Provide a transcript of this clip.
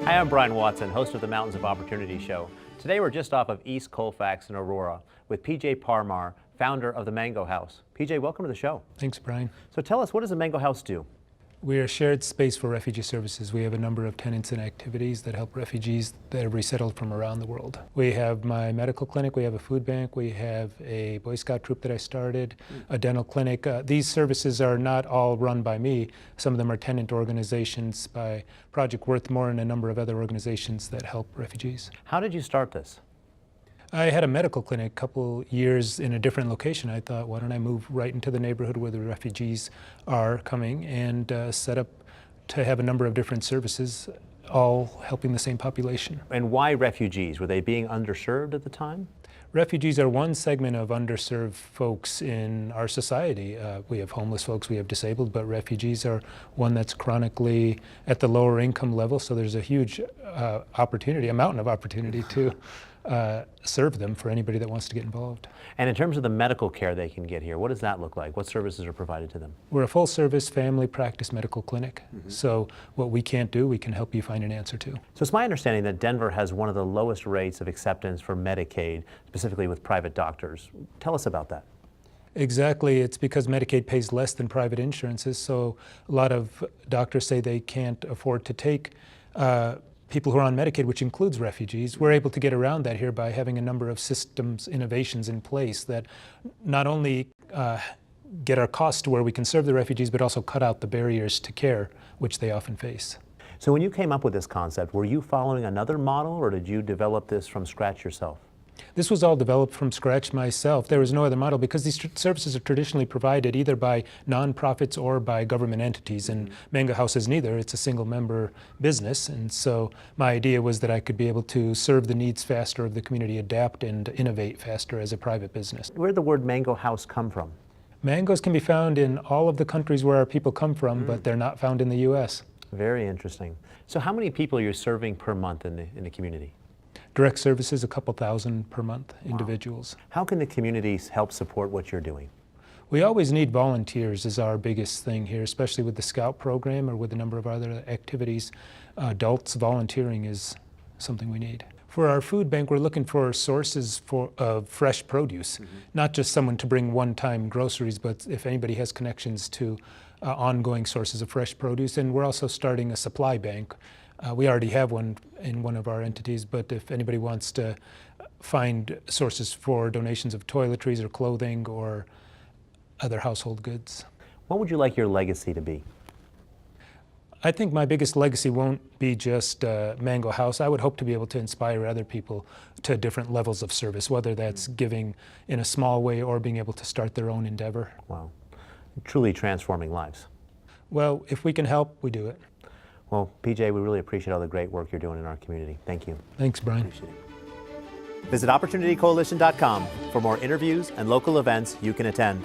Hi, I'm Brian Watson, host of the Mountains of Opportunity show. Today we're just off of East Colfax in Aurora with PJ Parmar, founder of the Mango House. PJ, welcome to the show. Thanks, Brian. So tell us, what does the Mango House do? We are a shared space for refugee services. We have a number of tenants and activities that help refugees that have resettled from around the world. We have my medical clinic, we have a food bank, we have a Boy Scout troop that I started, a dental clinic. These services are not all run by me. Some of them are tenant organizations by Project Worthmore and a number of other organizations that help refugees. How did you start this? I had a medical clinic a couple years in a different location. I thought, why don't I move right into the neighborhood where the refugees are coming and set up to have a number of different services, all helping the same population. And why refugees? Were they being underserved at the time? Refugees are one segment of underserved folks in our society. We have homeless folks, we have disabled, but refugees are one that's chronically at the lower income level, so there's a huge opportunity, a mountain of opportunity to serve them for anybody that wants to get involved. And in terms of the medical care they can get here, what does that look like? What services are provided to them? We're a full-service family practice medical clinic, so what we can't do, we can help you find an answer to. So it's my understanding that Denver has one of the lowest rates of acceptance for Medicaid, specifically with private doctors. Tell us about that. Exactly. It's because Medicaid pays less than private insurances, so a lot of doctors say they can't afford to take people who are on Medicaid, which includes refugees. We're able to get around that here by having a number of systems innovations in place that not only get our costs to where we can serve the refugees, but also cut out the barriers to care, which they often face. So when you came up with this concept, were you following another model, or did you develop this from scratch yourself? This was all developed from scratch myself. There was no other model because these services are traditionally provided either by nonprofits or by government entities, and Mango House is neither. It's a single member business, and so my idea was that I could be able to serve the needs faster of the community, adapt and innovate faster as a private business. Where did the word Mango House come from? Mangoes can be found in all of the countries where our people come from, but they're not found in the U.S. Very interesting. So how many people are you serving per month in the community? Direct services, a couple thousand per month, individuals. How can the communities help support what you're doing? We always need volunteers is our biggest thing here, especially with the Scout program or with a number of other activities. Adults volunteering is something we need. For our food bank, we're looking for sources of fresh produce, not just someone to bring one-time groceries, but if anybody has connections to ongoing sources of fresh produce. And we're also starting a supply bank. We already have one in one of our entities, but if anybody wants to find sources for donations of toiletries or clothing or other household goods. What would you like your legacy to be? I think my biggest legacy won't be just Mango House. I would hope to be able to inspire other people to different levels of service, whether that's giving in a small way or being able to start their own endeavor. Wow, truly transforming lives. Well, if we can help, we do it. Well, PJ, we really appreciate all the great work you're doing in our community. Thank you. Thanks, Brian. Appreciate it. Visit OpportunityCoalition.com for more interviews and local events you can attend.